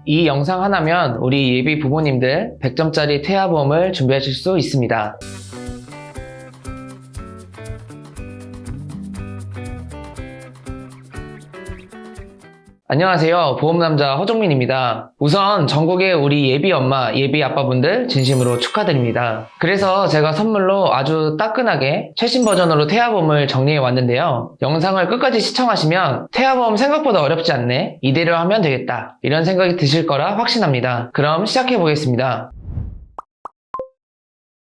이 영상 하나면 우리 예비 부모님들 100점짜리 태아보험을 준비하실 수 있습니다. 안녕하세요. 보험남자 허종민입니다. 우선 전국의 우리 예비 엄마, 예비 아빠분들 진심으로 축하드립니다. 그래서 제가 선물로 아주 따끈하게 최신 버전으로 태아보험을 정리해 왔는데요. 영상을 끝까지 시청하시면 태아보험 생각보다 어렵지 않네, 이대로 하면 되겠다, 이런 생각이 드실 거라 확신합니다. 그럼 시작해 보겠습니다.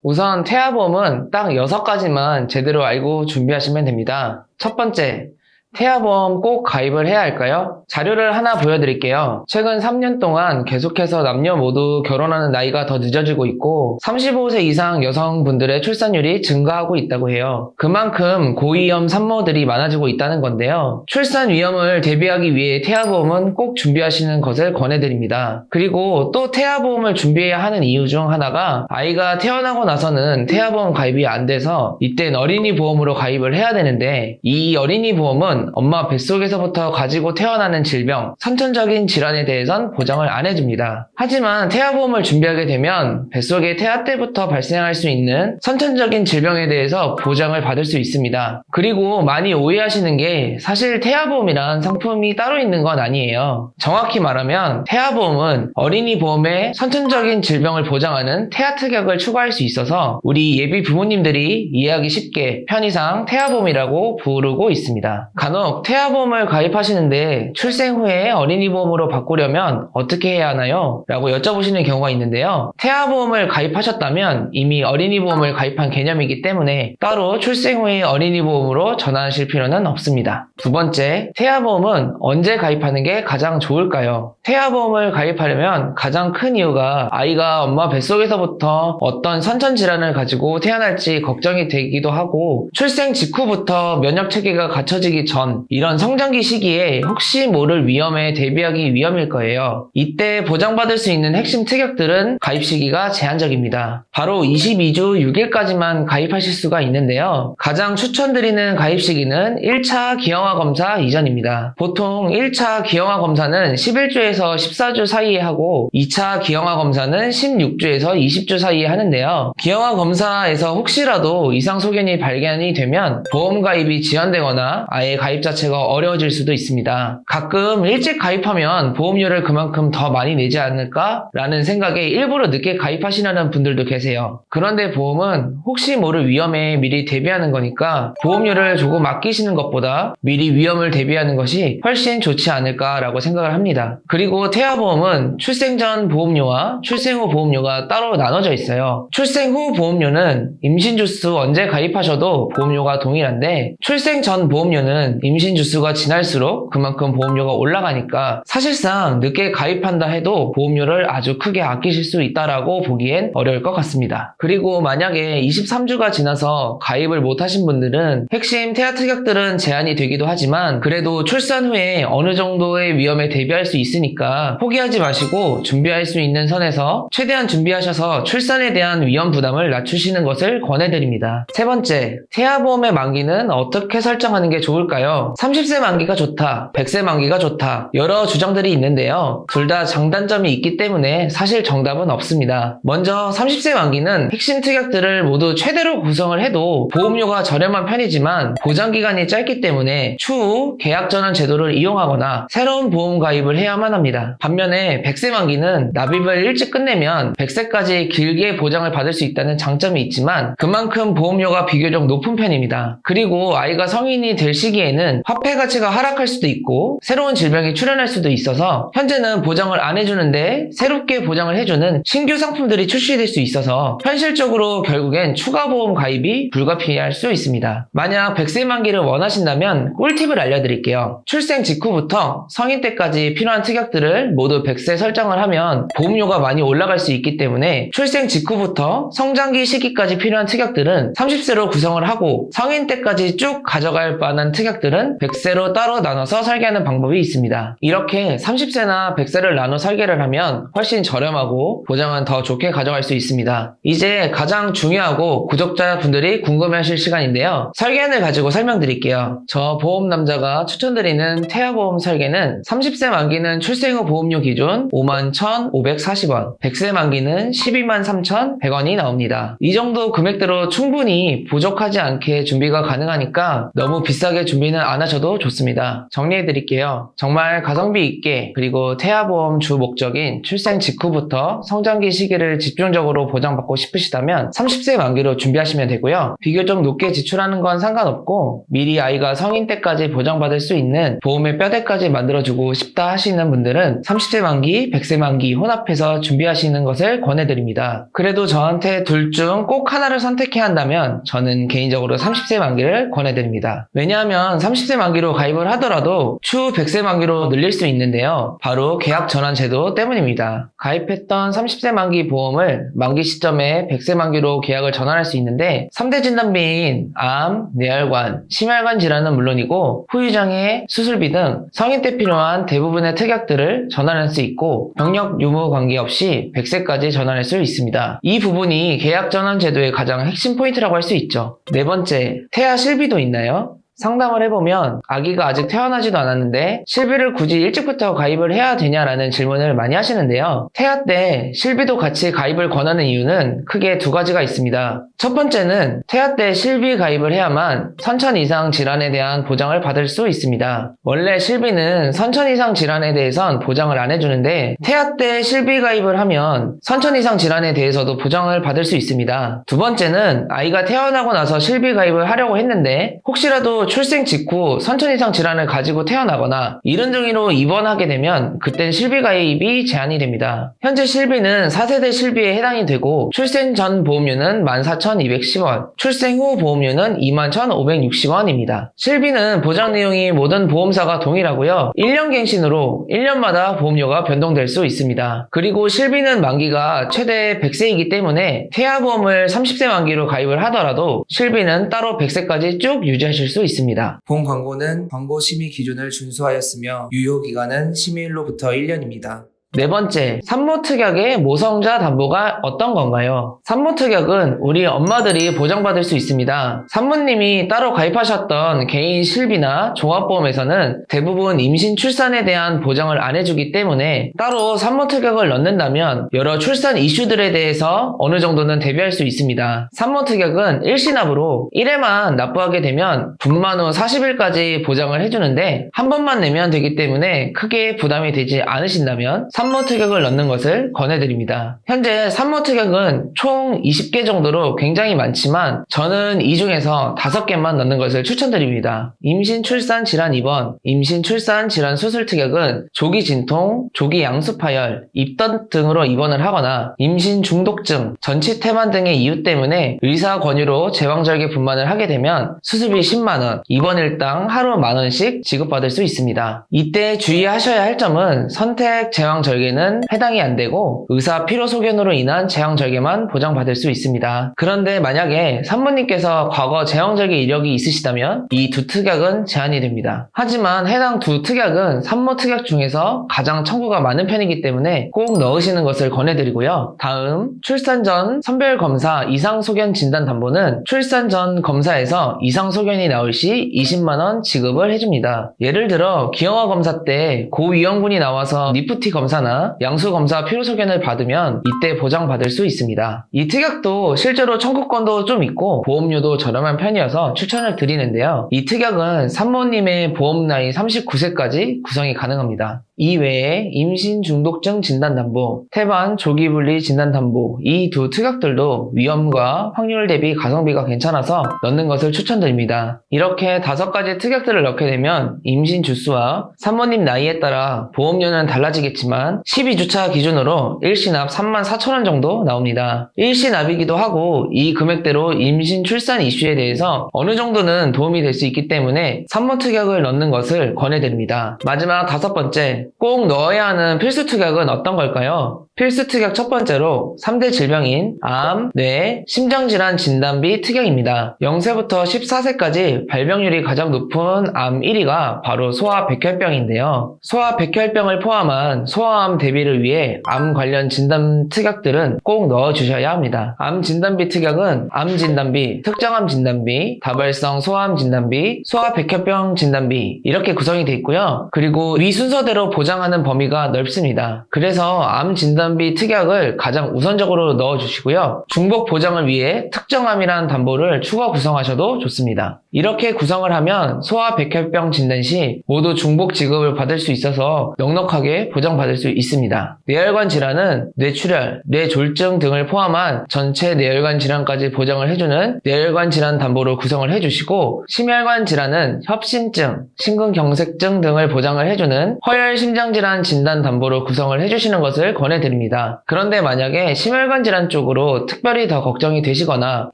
우선 태아보험은 딱 6가지만 제대로 알고 준비하시면 됩니다. 첫 번째, 태아보험 꼭 가입을 해야 할까요? 자료를 하나 보여드릴게요. 최근 3년 동안 계속해서 남녀 모두 결혼하는 나이가 더 늦어지고 있고 35세 이상 여성분들의 출산율이 증가하고 있다고 해요. 그만큼 고위험 산모들이 많아지고 있다는 건데요. 출산 위험을 대비하기 위해 태아보험은 꼭 준비하시는 것을 권해드립니다. 그리고 또 태아보험을 준비해야 하는 이유 중 하나가 아이가 태어나고 나서는 태아보험 가입이 안 돼서 이땐 어린이 보험으로 가입을 해야 되는데, 이 어린이 보험은 엄마 뱃속에서부터 가지고 태어나는 질병, 선천적인 질환에 대해선 보장을 안 해줍니다. 하지만 태아보험을 준비하게 되면 뱃속에 태아 때부터 발생할 수 있는 선천적인 질병에 대해서 보장을 받을 수 있습니다. 그리고 많이 오해하시는 게, 사실 태아보험이란 상품이 따로 있는 건 아니에요. 정확히 말하면 태아보험은 어린이 보험에 선천적인 질병을 보장하는 태아 특약을 추가할 수 있어서 우리 예비 부모님들이 이해하기 쉽게 편의상 태아보험이라고 부르고 있습니다. 간혹 태아보험을 가입하시는데 출생 후에 어린이보험으로 바꾸려면 어떻게 해야 하나요? 라고 여쭤보시는 경우가 있는데요. 태아보험을 가입하셨다면 이미 어린이보험을 가입한 개념이기 때문에 따로 출생 후에 어린이보험으로 전환하실 필요는 없습니다. 두 번째, 태아보험은 언제 가입하는 게 가장 좋을까요? 태아보험을 가입하려면 가장 큰 이유가 아이가 엄마 뱃속에서부터 어떤 선천질환을 가지고 태어날지 걱정이 되기도 하고, 출생 직후부터 면역체계가 갖춰지기 전 이런 성장기 시기에 혹시 모를 위험에 대비하기 위함일 거예요. 이때 보장받을 수 있는 핵심 특약들은 가입 시기가 제한적입니다. 바로 22주 6일까지만 가입하실 수가 있는데요. 가장 추천드리는 가입 시기는 1차 기형아 검사 이전입니다. 보통 1차 기형아 검사는 11주에서 14주 사이에 하고 2차 기형아 검사는 16주에서 20주 사이에 하는데요. 기형아 검사에서 혹시라도 이상 소견이 발견이 되면 보험 가입이 지연되거나 아예 가입 자체가 어려워질 수도 있습니다. 가끔 일찍 가입하면 보험료를 그만큼 더 많이 내지 않을까? 라는 생각에 일부러 늦게 가입하시려는 분들도 계세요. 그런데 보험은 혹시 모를 위험에 미리 대비하는 거니까 보험료를 조금 아끼시는 것보다 미리 위험을 대비하는 것이 훨씬 좋지 않을까라고 생각을 합니다. 그리고 태아보험은 출생 전 보험료와 출생 후 보험료가 따로 나눠져 있어요. 출생 후 보험료는 임신 주수 언제 가입하셔도 보험료가 동일한데, 출생 전 보험료는 임신 주수가 지날수록 그만큼 보험료가 올라가니까 사실상 늦게 가입한다 해도 보험료를 아주 크게 아끼실 수 있다라고 보기엔 어려울 것 같습니다. 그리고 만약에 23주가 지나서 가입을 못하신 분들은 핵심 태아 특약들은 제한이 되기도 하지만 그래도 출산 후에 어느 정도의 위험에 대비할 수 있으니까 포기하지 마시고 준비할 수 있는 선에서 최대한 준비하셔서 출산에 대한 위험 부담을 낮추시는 것을 권해드립니다. 세 번째, 태아보험의 만기는 어떻게 설정하는 게 좋을까요? 30세 만기가 좋다, 100세 만기가 좋다, 여러 주장들이 있는데요. 둘 다 장단점이 있기 때문에 사실 정답은 없습니다. 먼저 30세 만기는 핵심 특약들을 모두 최대로 구성을 해도 보험료가 저렴한 편이지만 보장기간이 짧기 때문에 추후 계약 전환 제도를 이용하거나 새로운 보험 가입을 해야만 합니다. 반면에 100세 만기는 납입을 일찍 끝내면 100세까지 길게 보장을 받을 수 있다는 장점이 있지만 그만큼 보험료가 비교적 높은 편입니다. 그리고 아이가 성인이 될 시기에는 화폐 가치가 하락할 수도 있고 새로운 질병이 출현할 수도 있어서 현재는 보장을 안 해주는데 새롭게 보장을 해주는 신규 상품들이 출시될 수 있어서 현실적으로 결국엔 추가 보험 가입이 불가피할 수 있습니다. 만약 100세 만기를 원하신다면 꿀팁을 알려드릴게요. 출생 직후부터 성인 때까지 필요한 특약들을 모두 100세 설정을 하면 보험료가 많이 올라갈 수 있기 때문에 출생 직후부터 성장기 시기까지 필요한 특약들은 30세로 구성을 하고 성인 때까지 쭉 가져갈 만한 특약들은 특약들은 100세로 따로 나눠서 설계하는 방법이 있습니다. 이렇게 30세나 100세를 나눠 설계를 하면 훨씬 저렴하고 보장은 더 좋게 가져갈 수 있습니다. 이제 가장 중요하고 구독자분들이 궁금해하실 시간인데요. 설계안을 가지고 설명드릴게요. 저 보험남자가 추천드리는 태아보험 설계는 30세 만기는 출생 후 보험료 기준 51,540원, 100세 만기는 123,100원이 나옵니다. 이 정도 금액대로 충분히 부족하지 않게 준비가 가능하니까 너무 비싸게 준비는 안 하셔도 좋습니다. 정리해드릴게요. 정말 가성비 있게 그리고 태아보험 주 목적인 출생 직후부터 성장기 시기를 집중적으로 보장받고 싶으시다면 30세 만기로 준비하시면 되고요. 비교적 높게 지출하는 건 상관없고 미리 아이가 성인 때까지 보장받을 수 있는 보험의 뼈대까지 만들어주고 싶다 하시는 분들은 30세 만기, 100세 만기 혼합해서 준비하시는 것을 권해드립니다. 그래도 저한테 둘 중 꼭 하나를 선택해야 한다면 저는 개인적으로 30세 만기를 권해드립니다. 왜냐하면 30세 만기로 가입을 하더라도 추후 100세 만기로 늘릴 수 있는데요. 바로 계약 전환 제도 때문입니다. 가입했던 30세 만기 보험을 만기 시점에 100세 만기로 계약을 전환할 수 있는데 3대 진단비인 암, 뇌혈관, 심혈관 질환은 물론이고 후유장애, 수술비 등 성인 때 필요한 대부분의 특약들을 전환할 수 있고 병력 유무 관계없이 100세까지 전환할 수 있습니다. 이 부분이 계약 전환 제도의 가장 핵심 포인트라고 할 수 있죠. 네 번째, 태아 실비도 있나요? 상담을 해보면 아기가 아직 태어나지도 않았는데 실비를 굳이 일찍부터 가입을 해야 되냐라는 질문을 많이 하시는데요. 태아 때 실비도 같이 가입을 권하는 이유는 크게 두 가지가 있습니다. 첫 번째는 태아 때 실비 가입을 해야만 선천 이상 질환에 대한 보장을 받을 수 있습니다. 원래 실비는 선천 이상 질환에 대해선 보장을 안 해주는데 태아 때 실비 가입을 하면 선천 이상 질환에 대해서도 보장을 받을 수 있습니다. 두 번째는 아이가 태어나고 나서 실비 가입을 하려고 했는데 혹시라도 출생 직후 선천 이상 질환을 가지고 태어나거나 이런 등으로 입원하게 되면 그땐 실비 가입이 제한이 됩니다. 현재 실비는 4세대 실비에 해당이 되고 출생 전 보험료는 14,210원, 출생 후 보험료는 21,560원입니다. 실비는 보장 내용이 모든 보험사가 동일하고요. 1년 갱신으로 1년마다 보험료가 변동될 수 있습니다. 그리고 실비는 만기가 최대 100세이기 때문에 태아보험을 30세 만기로 가입을 하더라도 실비는 따로 100세까지 쭉 유지하실 수 있습니다. 본 광고는 광고 심의 기준을 준수하였으며 유효기간은 심의일로부터 1년입니다. 네 번째, 산모특약의 모성자 담보가 어떤 건가요? 산모특약은 우리 엄마들이 보장받을 수 있습니다. 산모님이 따로 가입하셨던 개인 실비나 종합보험에서는 대부분 임신 출산에 대한 보장을 안 해주기 때문에 따로 산모특약을 넣는다면 여러 출산 이슈들에 대해서 어느 정도는 대비할 수 있습니다. 산모특약은 일시납으로 1회만 납부하게 되면 분만 후 40일까지 보장을 해주는데 한 번만 내면 되기 때문에 크게 부담이 되지 않으신다면 산모특약을 넣는 것을 권해드립니다. 현재 산모특약은 총 20개 정도로 굉장히 많지만 저는 이 중에서 5개만 넣는 것을 추천드립니다. 임신 출산 질환 입원, 임신 출산 질환 수술 특약은 조기 진통, 조기 양수 파열, 입덧 등으로 입원을 하거나 임신 중독증, 전치 태만 등의 이유 때문에 의사 권유로 제왕절개 분만을 하게 되면 수술비 10만원, 입원일당 하루 만원씩 지급받을 수 있습니다. 이때 주의하셔야 할 점은 선택 제왕절개는 해당이 안 되고 의사 필요 소견으로 인한 제왕절개만 보장받을 수 있습니다. 그런데 만약에 산모님께서 과거 제왕절개 이력이 있으시다면 이 두 특약은 제한이 됩니다. 하지만 해당 두 특약은 산모 특약 중에서 가장 청구가 많은 편이기 때문에 꼭 넣으시는 것을 권해드리고요. 다음, 출산 전 선별검사 이상소견 진단담보는 출산 전 검사에서 이상소견이 나올 시 20만원 지급을 해줍니다. 예를 들어 기형아 검사 때 고위험군이 나와서 니프티 검사나 양수검사 필요소견을 받으면 이때 보장받을 수 있습니다. 이 특약도 실제로 청구권도 좀 있고 보험료도 저렴한 편이어서 추천을 드리는데요. 이 특약은 산모님의 보험 나이 39세까지 구성이 가능합니다. 이외에 임신 중독증 진단담보, 태반 조기분리 진단담보 이 두 특약들도 위험과 확률 대비 가성비가 괜찮아서 넣는 것을 추천드립니다. 이렇게 5가지 특약들을 넣게 되면 임신 주수와 산모님 나이에 따라 보험료는 달라지겠지만 하지만 12주차 기준으로 일시납 34,000원 정도 나옵니다. 일시납이기도 하고 이 금액대로 임신 출산 이슈에 대해서 어느 정도는 도움이 될 수 있기 때문에 3번 특약을 넣는 것을 권해드립니다. 마지막 5번째, 꼭 넣어야 하는 필수 특약은 어떤 걸까요? 필수 특약 첫 번째로 3대 질병인 암, 뇌, 심장질환 진단비 특약입니다. 0세부터 14세까지 발병률이 가장 높은 암 1위가 바로 소아백혈병인데요. 소아백혈병을 포함한 소아암 대비를 위해 암 관련 진단 특약들은 꼭 넣어주셔야 합니다. 암 진단비 특약은 암 진단비, 특정암 진단비, 다발성 소아암 진단비, 소아백혈병 진단비 이렇게 구성이 되어 있고요. 그리고 위 순서대로 보장하는 범위가 넓습니다. 그래서 암 진단비 특약을 가장 우선적으로 넣어주시고요. 중복 보장을 위해 특정암이라는 담보를 추가 구성하셔도 좋습니다. 이렇게 구성을 하면 소아백혈병 진단 시 모두 중복 지급을 받을 수 있어서 넉넉하게 보장받을 수 있습니다. 뇌혈관 질환은 뇌출혈, 뇌졸중 등을 포함한 전체 뇌혈관 질환까지 보장을 해주는 뇌혈관 질환 담보로 구성을 해주시고, 심혈관 질환은 협심증, 심근경색증 등을 보장을 해주는 허혈심장질환 진단 담보로 구성을 해주시는 것을 권해드립니다. 그런데 만약에 심혈관 질환 쪽으로 특별히 더 걱정이 되시거나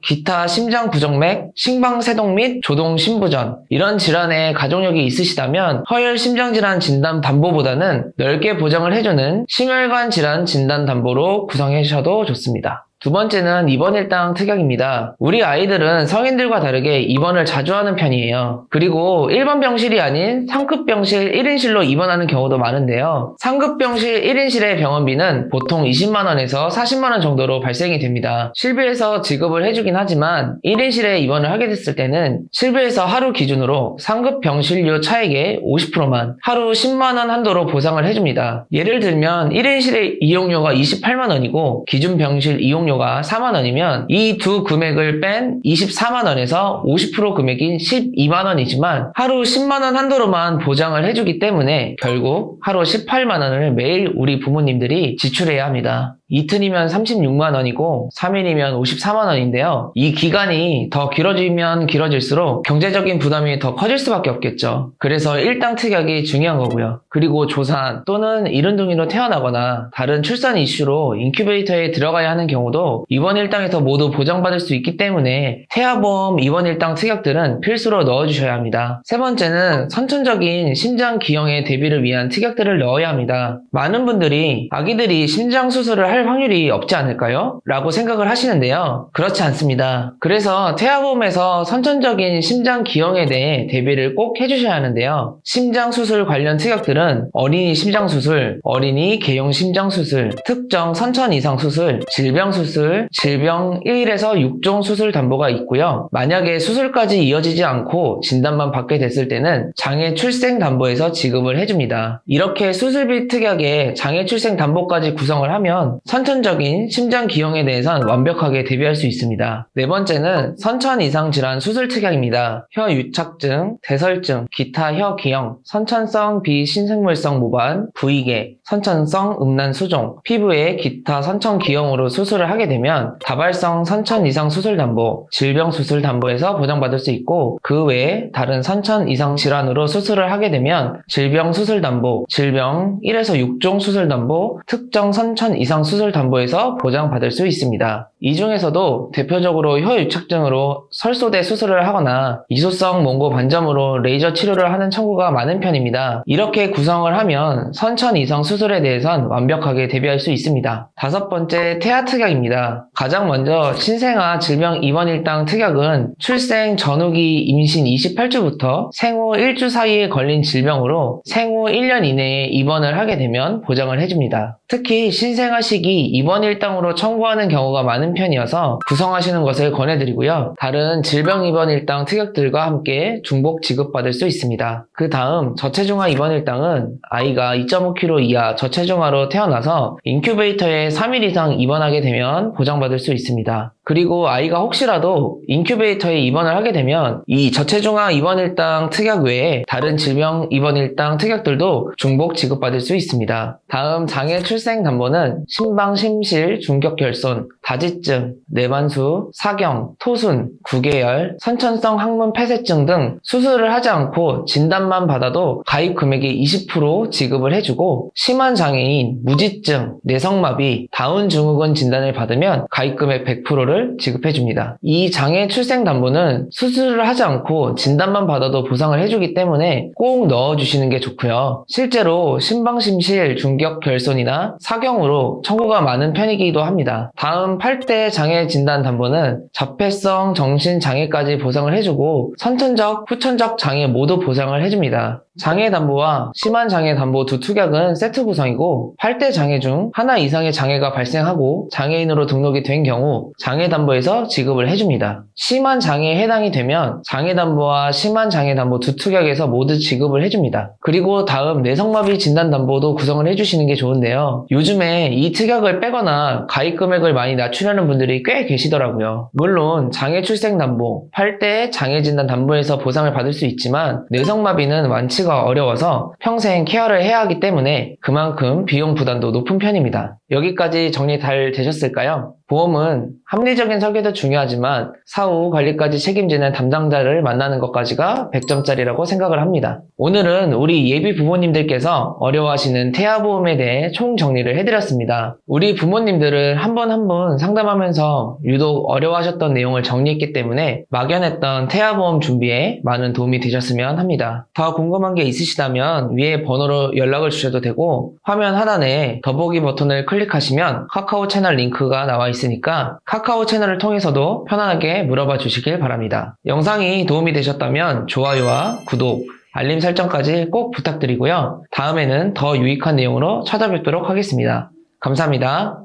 기타 심장 부정맥, 심방세동 및 조동 심부전 이런 질환에 가족력이 있으시다면 허혈심장질환 진단 담보보다는 넓게 보장을 해주는 심혈관 질환 진단 담보로 구성해 주셔도 좋습니다. 두 번째는 입원 일당 특약입니다. 우리 아이들은 성인들과 다르게 입원을 자주 하는 편이에요. 그리고 일반 병실이 아닌 상급 병실 1인실로 입원하는 경우도 많은데요. 상급 병실 1인실의 병원비는 보통 20만원에서 40만원 정도로 발생이 됩니다. 실비에서 지급을 해주긴 하지만 1인실에 입원을 하게 됐을 때는 실비에서 하루 기준으로 상급 병실료 차액의 50%만 하루 10만원 한도로 보상을 해줍니다. 예를 들면 1인실의 이용료가 28만원이고 기준 병실 이용료가 4만원이면 이 두 금액을 뺀 24만원에서 50% 금액인 12만원이지만 하루 10만원 한도로만 보장을 해주기 때문에 결국 하루 18만원을 매일 우리 부모님들이 지출해야 합니다. 이틀이면 36만원이고 3일이면 54만원인데요. 이 기간이 더 길어지면 길어질수록 경제적인 부담이 더 커질 수밖에 없겠죠. 그래서 일당 특약이 중요한 거고요. 그리고 조산 또는 이른둥이로 태어나거나 다른 출산 이슈로 인큐베이터에 들어가야 하는 경우도 입원 일당에서 모두 보장받을 수 있기 때문에 태아보험 입원 일당 특약들은 필수로 넣어주셔야 합니다. 세 번째는 선천적인 심장 기형의 대비를 위한 특약들을 넣어야 합니다. 많은 분들이 아기들이 심장 수술을 할 확률이 없지 않을까요? 라고 생각을 하시는데요. 그렇지 않습니다. 그래서 태아보험에서 선천적인 심장 기형에 대해 대비를 꼭 해주셔야 하는데요. 심장 수술 관련 특약들은 어린이 심장 수술, 어린이 개용 심장 수술, 특정 선천 이상 수술, 질병 수술, 질병 1에서 6종 수술 담보가 있고요. 만약에 수술까지 이어지지 않고 진단만 받게 됐을 때는 장애 출생 담보에서 지급을 해줍니다. 이렇게 수술비 특약에 장애 출생 담보까지 구성을 하면 선천적인 심장 기형에 대해선 완벽하게 대비할 수 있습니다. 네 번째는 선천 이상 질환 수술 특약입니다. 혀 유착증, 대설증, 기타 혀 기형, 선천성 비신생물성 모반, 부위계, 선천성 음란 수종, 피부의 기타 선천 기형으로 수술을 하게 되면 다발성 선천 이상 수술 담보, 질병 수술 담보에서 보장받을 수 있고, 그 외에 다른 선천 이상 질환으로 수술을 하게 되면 질병 수술 담보, 질병 1에서 6종 수술 담보, 특정 선천 이상 수술 담보에서 보장받을 수 있습니다. 이 중에서도 대표적으로 혀 유착증으로 설소대 수술을 하거나 이소성 몽고 반점으로 레이저 치료를 하는 청구가 많은 편입니다. 이렇게 구성을 하면 선천 이상 수술에 대해선 완벽하게 대비할 수 있습니다. 다섯 번째, 태아 특약입니다. 가장 먼저 신생아 질병 입원 일당 특약은 출생 전후기 임신 28주부터 생후 1주 사이에 걸린 질병으로 생후 1년 이내에 입원을 하게 되면 보장을 해줍니다. 특히 신생아 시기 입원 일당으로 청구하는 경우가 많은 편이어서 구성하시는 것을 권해드리고요. 다른 질병 입원 일당 특약들과 함께 중복 지급받을 수 있습니다. 그 다음 저체중아 입원 일당은 아이가 2.5kg 이하 저체중아로 태어나서 인큐베이터에 3일 이상 입원하게 되면 보장받을 수 있습니다. 그리고 아이가 혹시라도 인큐베이터에 입원을 하게 되면 이 저체중아 입원 일당 특약 외에 다른 질병 입원 일당 특약들도 중복 지급받을 수 있습니다. 다음 장애 출생 담보는 심방 심실 중격결손, 다지증 무지증, 뇌반수, 사경, 토순, 구개열, 선천성 항문 폐쇄증 등 수술을 하지 않고 진단만 받아도 가입 금액의 20% 지급을 해주고 심한 장애인, 무지증, 뇌성마비, 다운 증후군 진단을 받으면 가입 금액 100%를 지급해줍니다. 이 장애 출생담보는 수술을 하지 않고 진단만 받아도 보상을 해주기 때문에 꼭 넣어주시는 게 좋고요. 실제로 심방심실 중격결손이나 사경으로 청구가 많은 편이기도 합니다. 다음 8대 장애 진단 담보는 자폐성 정신장애까지 보상을 해주고 선천적, 후천적 장애 모두 보상을 해줍니다. 장애 담보와 심한 장애 담보 두 특약은 세트 구성이고 8대 장애 중 하나 이상의 장애가 발생하고 장애인으로 등록이 된 경우 장애 담보에서 지급을 해줍니다. 심한 장애에 해당이 되면 장애 담보와 심한 장애 담보 두 특약에서 모두 지급을 해줍니다. 그리고 다음 뇌성마비 진단 담보도 구성을 해주시는 게 좋은데요. 요즘에 이 특약을 빼거나 가입 금액을 많이 낮추려는 분들이 꽤 계시더라고요. 물론 장애 출생 담보, 8대 장애 진단 담보에서 보상을 받을 수 있지만 뇌성마비는 완치가 어려워서 평생 케어를 해야 하기 때문에 그만큼 비용 부담도 높은 편입니다. 여기까지 정리 잘 되셨을까요? 보험은 합리적인 설계도 중요하지만 사후 관리까지 책임지는 담당자를 만나는 것까지가 100점짜리라고 생각을 합니다. 오늘은 우리 예비 부모님들께서 어려워하시는 태아보험에 대해 총 정리를 해드렸습니다. 우리 부모님들은 한 번 한 번 상담하면서 유독 어려워하셨던 내용을 정리했기 때문에 막연했던 태아보험 준비에 많은 도움이 되셨으면 합니다. 더 궁금한 게 있으시다면 위에 번호로 연락을 주셔도 되고 화면 하단에 더보기 버튼을 클릭하시면 카카오 채널 링크가 나와 있으니까 카카오 채널을 통해서도 편안하게 물어봐 주시길 바랍니다. 영상이 도움이 되셨다면 좋아요와 구독, 알림 설정까지 꼭 부탁드리고요. 다음에는 더 유익한 내용으로 찾아뵙도록 하겠습니다. 감사합니다.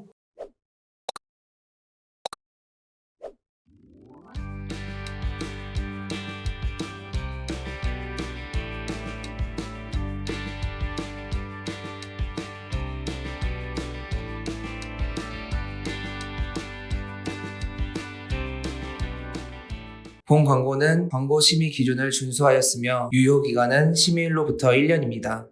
본 광고는 광고 심의 기준을 준수하였으며 유효기간은 심의일로부터 1년입니다.